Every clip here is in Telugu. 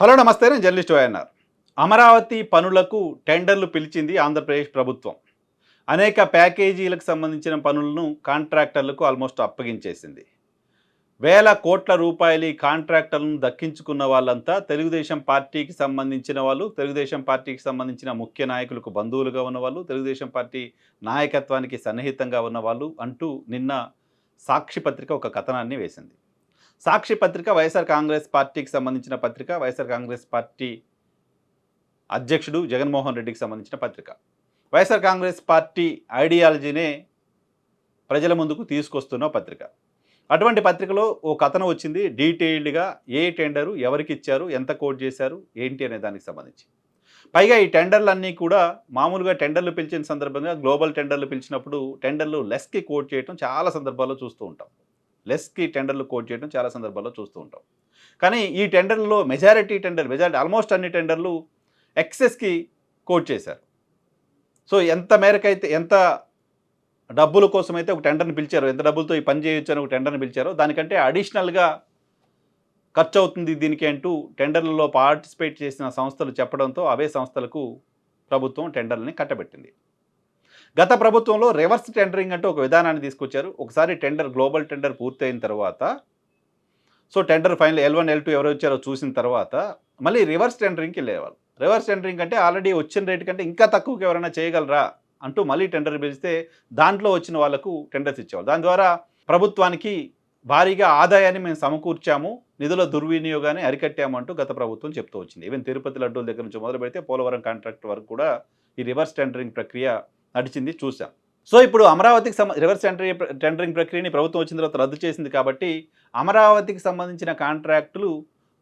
హలో నమస్తే, నేను జర్నలిస్ట్ వైఎన్ఆర్. అమరావతి పనులకు టెండర్లు పిలిచింది ఆంధ్రప్రదేశ్ ప్రభుత్వం. అనేక ప్యాకేజీలకు సంబంధించిన పనులను కాంట్రాక్టర్లకు ఆల్మోస్ట్ అప్పగించేసింది. వేల కోట్ల రూపాయలు ఈ కాంట్రాక్టర్లను దక్కించుకున్న వాళ్ళంతా తెలుగుదేశం పార్టీకి సంబంధించిన వాళ్ళు, తెలుగుదేశం పార్టీకి సంబంధించిన ముఖ్య నాయకులకు బంధువులుగా ఉన్నవాళ్ళు, తెలుగుదేశం పార్టీ నాయకత్వానికి సన్నిహితంగా ఉన్నవాళ్ళు అంటూ నిన్న సాక్షి పత్రిక ఒక కథనాన్ని వేసింది. సాక్షి పత్రిక వైఎస్ఆర్ కాంగ్రెస్ పార్టీకి సంబంధించిన పత్రిక. వైఎస్ఆర్ కాంగ్రెస్ పార్టీ అధ్యక్షుడు జగన్మోహన్ రెడ్డికి సంబంధించిన పత్రిక. వైఎస్ఆర్ కాంగ్రెస్ పార్టీ ఐడియాలజీనే ప్రజల ముందుకు తీసుకొస్తున్న పత్రిక. అటువంటి పత్రికలో ఓ కథనం వచ్చింది డీటెయిల్డ్గా. ఏ టెండరు ఎవరికి ఇచ్చారు, ఎంత కోట్ చేశారు, ఏంటి అనే దానికి సంబంధించి. పైగా ఈ టెండర్లన్నీ కూడా మామూలుగా టెండర్లు పిలిచిన సందర్భంగా గ్లోబల్ టెండర్లు పిలిచినప్పుడు టెండర్లు లెస్కి కోట్ చేయడం చాలా సందర్భాల్లో చూస్తూ ఉంటాం. లెస్కి టెండర్లు కోట్ చేయడం చాలా సందర్భాల్లో చూస్తూ ఉంటాం. కానీ ఈ టెండర్లలో మెజారిటీ ఆల్మోస్ట్ అన్ని టెండర్లు ఎక్సెస్కి కోట్ చేశారు. సో ఎంత మేరకైతే, ఎంత డబ్బుల కోసమైతే ఒక టెండర్ని పిలిచారో, ఎంత డబ్బులతో ఈ పని చేయొచ్చు అని ఒక టెండర్ని పిలిచారో దానికంటే అడిషనల్గా ఖర్చు అవుతుంది దీనికి అంటూ టెండర్లలో పార్టిసిపేట్ చేసిన సంస్థలు చెప్పడంతో అవే సంస్థలకు ప్రభుత్వం టెండర్లని కట్టబెట్టింది. గత ప్రభుత్వంలో రివర్స్ టెండరింగ్ అంటూ ఒక విధానాన్ని తీసుకొచ్చారు. ఒకసారి గ్లోబల్ టెండర్ పూర్తయిన తర్వాత, so tender final L1 L2 ఎవరు వచ్చారో చూసిన తర్వాత మళ్ళీ రివర్స్ టెండరింగ్కి వెళ్ళేవాళ్ళు. రివర్స్ టెండరింగ్ అంటే ఆల్రెడీ వచ్చిన రేటు కంటే ఇంకా తక్కువకి ఎవరైనా చేయగలరా అంటూ మళ్ళీ టెండర్ పిలిస్తే దాంట్లో వచ్చిన వాళ్ళకు టెండర్స్ ఇచ్చేవాళ్ళు. దాని ద్వారా ప్రభుత్వానికి భారీగా ఆదాయాన్ని మేము సమకూర్చాము, నిధుల దుర్వినియోగాన్ని అరికట్టాము అంటూ గత ప్రభుత్వం చెప్తూ వచ్చింది. ఈవెన్ తిరుపతి లడ్డూల దగ్గర నుంచి మొదలు పెడితే పోలవరం కాంట్రాక్ట్ వరకు కూడా ఈ రివర్స్ టెండరింగ్ ప్రక్రియ నడిచింది, చూసాం. సో ఇప్పుడు అమరావతికి రివర్స్ టెండరింగ్ ప్రక్రియని ప్రభుత్వం వచ్చిన తర్వాత రద్దు చేసింది కాబట్టి అమరావతికి సంబంధించిన కాంట్రాక్టులు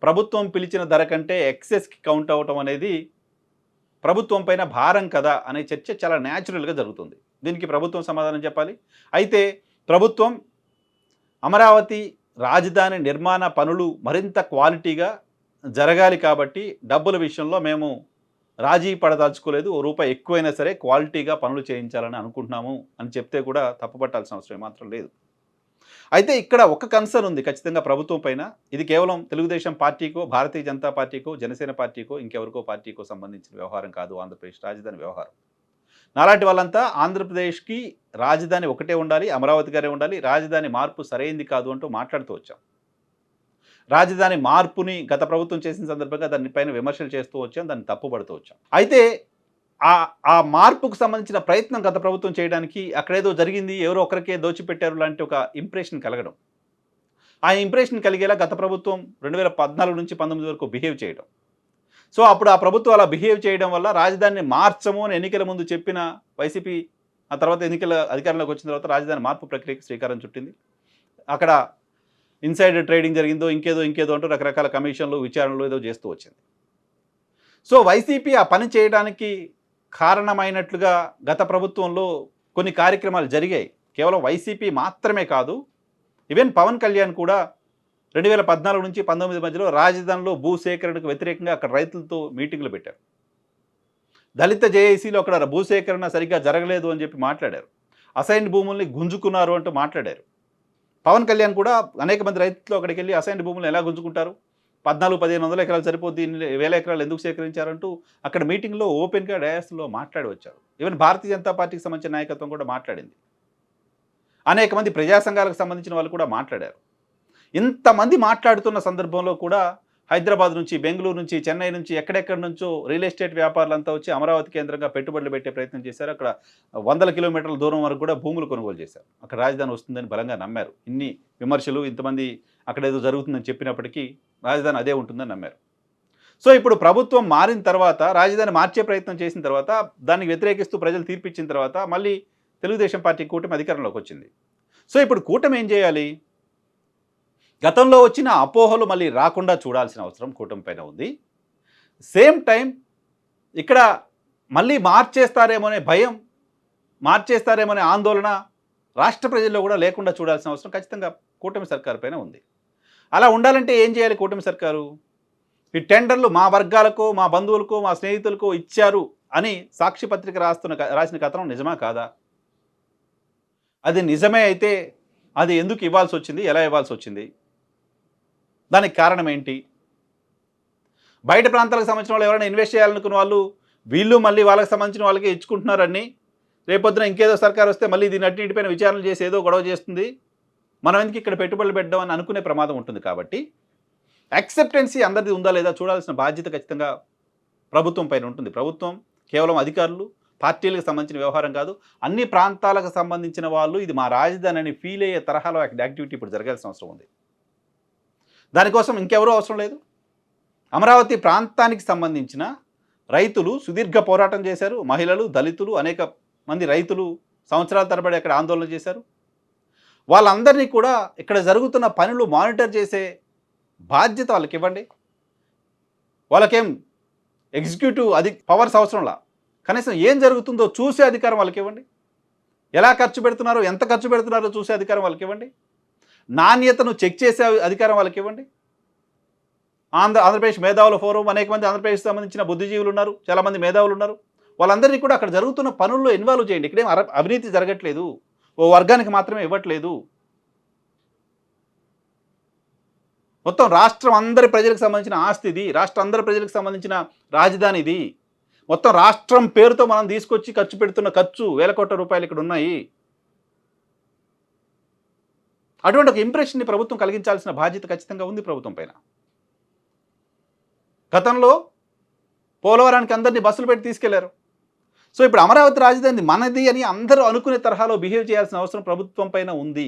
ప్రభుత్వం పిలిచిన ధర కంటే ఎక్సెస్కి కౌంట్ అవ్వటం అనేది ప్రభుత్వం పైన భారం కదా అనే చర్చ చాలా న్యాచురల్గా జరుగుతుంది. దీనికి ప్రభుత్వం సమాధానం చెప్పాలి. అయితే ప్రభుత్వం అమరావతి రాజధాని నిర్మాణ పనులు మరింత క్వాలిటీగా జరగాలి కాబట్టి డబ్బుల విషయంలో మేము రాజీ పడదాల్చుకోలేదు, ఓ రూపాయి ఎక్కువైనా సరే క్వాలిటీగా పనులు చేయించాలని అనుకుంటున్నాము అని చెప్తే కూడా తప్పుపట్టాల్సిన అవసరం మాత్రం లేదు. అయితే ఇక్కడ ఒక కన్సర్న్ ఉంది ఖచ్చితంగా ప్రభుత్వం పైన. ఇది కేవలం తెలుగుదేశం పార్టీకో, భారతీయ జనతా పార్టీకో, జనసేన పార్టీకో, ఇంకెవరికో పార్టీకో సంబంధించిన వ్యవహారం కాదు ఆంధ్రప్రదేశ్ రాజధాని వ్యవహారం. నాలాంటి వాళ్ళంతా ఆంధ్రప్రదేశ్కి రాజధాని ఒకటే ఉండాలి, అమరావతి గారే ఉండాలి, రాజధాని మార్పు సరైంది కాదు అంటూ మాట్లాడుతూ వచ్చాం. రాజధాని మార్పుని గత ప్రభుత్వం చేసిన సందర్భంగా దానిపైన విమర్శలు చేస్తూ వచ్చాం, దాన్ని తప్పుపడుతూ వచ్చాం. అయితే ఆ మార్పుకు సంబంధించిన ప్రయత్నం గత ప్రభుత్వం చేయడానికి అక్కడేదో జరిగింది, ఎవరో ఒకరికే దోచిపెట్టారు లాంటి ఒక ఇంప్రెషన్ కలగడం, ఆ ఇంప్రెషన్ కలిగేలా గత ప్రభుత్వం 2014 నుంచి 19 వరకు బిహేవ్ చేయడం. సో అప్పుడు ఆ ప్రభుత్వం అలా బిహేవ్ చేయడం వల్ల రాజధానిని మార్చము అని ఎన్నికల ముందు చెప్పిన వైసీపీ ఆ తర్వాత ఎన్నికల అధికారంలోకి వచ్చిన తర్వాత రాజధాని మార్పు ప్రక్రియకు శ్రీకారం చుట్టింది. అక్కడ ఇన్సైడర్ ట్రేడింగ్ జరిగిందో ఇంకేదో అంటూ రకరకాల కమిషన్లు, విచారణలు ఏదో చేస్తూ వచ్చింది. సో వైసీపీ ఆ పని చేయడానికి కారణమైనట్లుగా గత ప్రభుత్వంలో కొన్ని కార్యక్రమాలు జరిగాయి. కేవలం వైసీపీ మాత్రమే కాదు, ఈవెన్ పవన్ కళ్యాణ్ కూడా 2014 నుంచి 19 మధ్యలో రాజధానిలో భూసేకరణకు వ్యతిరేకంగా అక్కడ రైతులతో మీటింగ్లు పెట్టారు. దళిత జేఏసీలో అక్కడ భూసేకరణ సరిగ్గా జరగలేదు అని చెప్పి మాట్లాడారు. అసైన్డ్ భూముల్ని గుంజుకున్నారు అంటూ మాట్లాడారు. పవన్ కళ్యాణ్ కూడా అనేక మంది రైతులు అక్కడికి వెళ్ళి అసైన్డ్ భూములను ఎలా గుంజుకుంటారు, 14,000-15,000 ఎకరాలు సరిపోద్ది, 1000 ఎకరాలు ఎందుకు సేకరించారంటూ అక్కడ మీటింగ్లో ఓపెన్గా డయాస్లో మాట్లాడి వచ్చారు. ఈవెన్ భారతీయ జనతా పార్టీకి సంబంధించిన నాయకత్వం కూడా మాట్లాడింది. అనేక మంది ప్రజా సంఘాలకు సంబంధించిన వాళ్ళు కూడా మాట్లాడారు. ఇంతమంది మాట్లాడుతున్న సందర్భంలో కూడా హైదరాబాద్ నుంచి, బెంగళూరు నుంచి, చెన్నై నుంచి, ఎక్కడెక్కడి నుంచో రియల్ ఎస్టేట్ వ్యాపారులంతా వచ్చి అమరావతి కేంద్రంగా పెట్టుబడులు పెట్టే ప్రయత్నం చేశారు. అక్కడ 100 కిలోమీటర్ల దూరం వరకు కూడా భూములు కొనుగోలు చేశారు. అక్కడ రాజధాని వస్తుందని బలంగా నమ్మారు. ఇన్ని విమర్శలు, ఇంతమంది అక్కడ ఏదో జరుగుతుందని చెప్పినప్పటికీ రాజధాని అదే ఉంటుందని నమ్మారు. సో ఇప్పుడు ప్రభుత్వం మారిన తర్వాత, రాజధాని మార్చే ప్రయత్నం చేసిన తర్వాత, దానికి వ్యతిరేకిస్తూ ప్రజలు తీర్పిచ్చిన తర్వాత మళ్ళీ తెలుగుదేశం పార్టీ కూటమి అధికారంలోకి వచ్చింది. సో ఇప్పుడు కూటమి ఏం చేయాలి? గతంలో వచ్చిన అపోహలు మళ్ళీ రాకుండా చూడాల్సిన అవసరం కూటమి పైన ఉంది. సేమ్ టైం ఇక్కడ మళ్ళీ మార్చేస్తారేమోనే భయం, మార్చేస్తారేమోనే ఆందోళన రాష్ట్ర ప్రజల్లో కూడా లేకుండా చూడాల్సిన అవసరం ఖచ్చితంగా కూటమి సర్కారు పైన ఉంది. అలా ఉండాలంటే ఏం చేయాలి కూటమి సర్కారు? ఈ టెండర్లు మా వర్గాలకో, మా బంధువులకో, మా స్నేహితులకో ఇచ్చారు అని సాక్షి పత్రిక రాసిన కథనం నిజమా కాదా? అది నిజమే అయితే అది ఎందుకు ఇవ్వాల్సి వచ్చింది, ఎలా ఇవ్వాల్సి వచ్చింది, దానికి కారణం ఏంటి? బయట ప్రాంతాలకు సంబంధించిన వాళ్ళు ఎవరైనా ఇన్వెస్ట్ చేయాలనుకున్న వాళ్ళు వీళ్ళు మళ్ళీ వాళ్ళకి సంబంధించిన వాళ్ళకి ఇచ్చుకుంటున్నారని, రేపొద్దున ఇంకేదో సర్కారు వస్తే మళ్ళీ దీని అన్నింటిపైన విచారణలు చేసి ఏదో గొడవ చేస్తుంది, మనం ఎందుకు ఇక్కడ పెట్టుబడులు పెట్టడం అని అనుకునే ప్రమాదం ఉంటుంది. కాబట్టి యాక్సెప్టెన్సీ అందరిది ఉందా లేదా చూడాల్సిన బాధ్యత ఖచ్చితంగా ప్రభుత్వం పైన ఉంటుంది. ప్రభుత్వం కేవలం అధికారులు, పార్టీలకు సంబంధించిన వ్యవహారం కాదు, అన్ని ప్రాంతాలకు సంబంధించిన వాళ్ళు ఇది మా రాజధాని అని ఫీల్ అయ్యే తరహాలో యాక్టివిటీ ఇప్పుడు జరగాల్సిన అవసరం ఉంది. దానికోసం ఇంకెవరూ అవసరం లేదు. అమరావతి ప్రాంతానికి సంబంధించిన రైతులు సుదీర్ఘ పోరాటం చేశారు. మహిళలు, దళితులు, అనేక మంది రైతులు సంవత్సరాల తరబడి అక్కడ ఆందోళన చేశారు. వాళ్ళందరినీ కూడా ఇక్కడ జరుగుతున్న పనులు మానిటర్ చేసే బాధ్యత వాళ్ళకి ఇవ్వండి. వాళ్ళకేం ఎగ్జిక్యూటివ్ పవర్స్ అవసరంలా, కనీసం ఏం జరుగుతుందో చూసే అధికారం వాళ్ళకి ఇవ్వండి. ఎలా ఖర్చు పెడుతున్నారో, ఎంత ఖర్చు పెడుతున్నారో చూసే అధికారం వాళ్ళకి ఇవ్వండి. నాణ్యతను చెక్ చేసే అధికారం వాళ్ళకి ఇవ్వండి. ఆంధ్రప్రదేశ్ మేధావుల ఫోరం, అనేక మంది ఆంధ్రప్రదేశ్కి సంబంధించిన బుద్ధిజీవులు ఉన్నారు, చాలామంది మేధావులు ఉన్నారు. వాళ్ళందరినీ కూడా అక్కడ జరుగుతున్న పనుల్లో ఇన్వాల్వ్ చేయండి. ఇక్కడేం అవినీతి జరగట్లేదు, ఓ వర్గానికి మాత్రమే ఇవ్వట్లేదు. మొత్తం రాష్ట్రం అందరి ప్రజలకు సంబంధించిన ఆస్తి ఇది, రాష్ట్రం అందరి ప్రజలకు సంబంధించిన రాజధాని ఇది. మొత్తం రాష్ట్రం పేరుతో మనం తీసుకొచ్చి ఖర్చు పెడుతున్న ఖర్చు వేల కోట్ల రూపాయలు ఇక్కడ ఉన్నాయి. అటువంటి ఒక ఇంప్రెషన్ని ప్రభుత్వం కలిగించాల్సిన బాధ్యత ఖచ్చితంగా ఉంది ప్రభుత్వం పైన. గతంలో పోలవరానికి అందరినీ బస్సులు పెట్టి తీసుకెళ్లారు. సో ఇప్పుడు అమరావతి రాజధాని మనది అని అందరూ అనుకునే తరహాలో బిహేవ్ చేయాల్సిన అవసరం ప్రభుత్వం పైన ఉంది.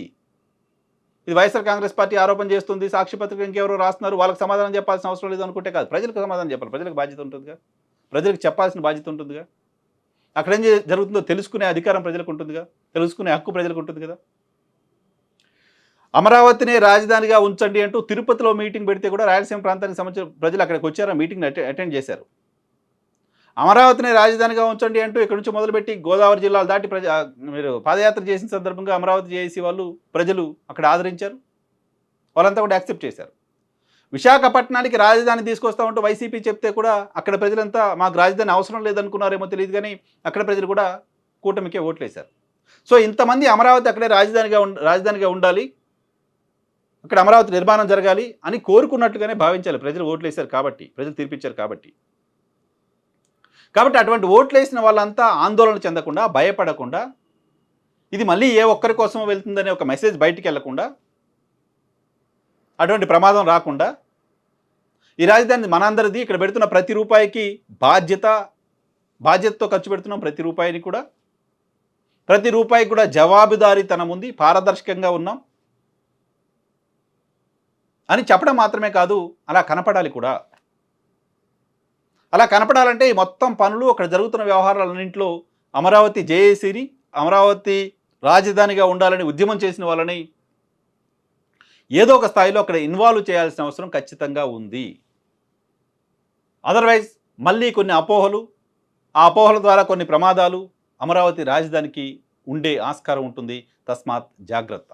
ఇది వైఎస్ఆర్ కాంగ్రెస్ పార్టీ ఆరోపణ చేస్తుంది, సాక్షి పత్రిక ఇంకెవరో రాస్తున్నారు, వాళ్ళకి సమాధానం చెప్పాల్సిన అవసరం లేదు అనుకుంటే కాదు. ప్రజలకు సమాధానం చెప్పాలి, ప్రజలకు బాధ్యత ఉంటుందిగా, ప్రజలకు చెప్పాల్సిన బాధ్యత ఉంటుందిగా. అక్కడేం జరుగుతుందో తెలుసుకునే అధికారం ప్రజలకు ఉంటుందిగా, తెలుసుకునే హక్కు ప్రజలకు ఉంటుంది కదా. అమరావతినే రాజధానిగా ఉంచండి అంటూ తిరుపతిలో మీటింగ్ పెడితే కూడా రాయలసీమ ప్రాంతానికి సంబంధించిన ప్రజలు అక్కడికి వచ్చారు, ఆ మీటింగ్ని అటెండ్ చేశారు. అమరావతిని రాజధానిగా ఉంచండి అంటూ ఇక్కడ నుంచి మొదలుపెట్టి గోదావరి జిల్లాలు దాటి మీరు పాదయాత్ర చేసిన సందర్భంగా అమరావతి చేసి వాళ్ళు ప్రజలు అక్కడ ఆదరించారు, వాళ్ళంతా కూడా యాక్సెప్ట్ చేశారు. విశాఖపట్నానికి రాజధాని తీసుకొస్తామంటూ వైసీపీ చెప్తే కూడా అక్కడ ప్రజలంతా మాకు రాజధాని అవసరం లేదనుకున్నారేమో తెలియదు, కానీ అక్కడ ప్రజలు కూడా కూటమికే ఓట్లేశారు. సో ఇంతమంది అమరావతి అక్కడే రాజధానిగా ఉండాలి, అక్కడ అమరావతి నిర్మాణం జరగాలి అని కోరుకున్నట్టుగానే భావించాలి. ప్రజలు ఓట్లేశారు కాబట్టి, ప్రజలు తీర్పిచ్చారు కాబట్టి. అటువంటి ఓట్లు వేసిన వాళ్ళంతా ఆందోళన చెందకుండా, భయపడకుండా, ఇది మళ్ళీ ఏ ఒక్కరి కోసమో వెళ్తుందనే ఒక మెసేజ్ బయటికి వెళ్లకుండా, అటువంటి ప్రమాదం రాకుండా, ఈ రాజధాని మనందరిది, ఇక్కడ పెడుతున్న ప్రతి రూపాయికి బాధ్యతతో ఖర్చు పెడుతున్నాం. ప్రతి రూపాయికి కూడా జవాబుదారీతనం ఉంది, పారదర్శకంగా ఉన్నాం అని చెప్పడం మాత్రమే కాదు, అలా కనపడాలి కూడా. అలా కనపడాలంటే ఈ మొత్తం పనులు, అక్కడ జరుగుతున్న వ్యవహారాలన్నింటిలో అమరావతి జేఏసీని, అమరావతి రాజధానిగా ఉండాలని ఉద్యమం చేసిన వాళ్ళని ఏదో ఒక స్థాయిలో అక్కడ ఇన్వాల్వ్ చేయాల్సిన అవసరం ఖచ్చితంగా ఉంది. అదర్వైజ్ మళ్ళీ కొన్ని అపోహలు, ఆ అపోహల ద్వారా కొన్ని ప్రమాదాలు అమరావతి రాజధానికి ఉండే ఆస్కారం ఉంటుంది. తస్మాత్ జాగ్రత్త.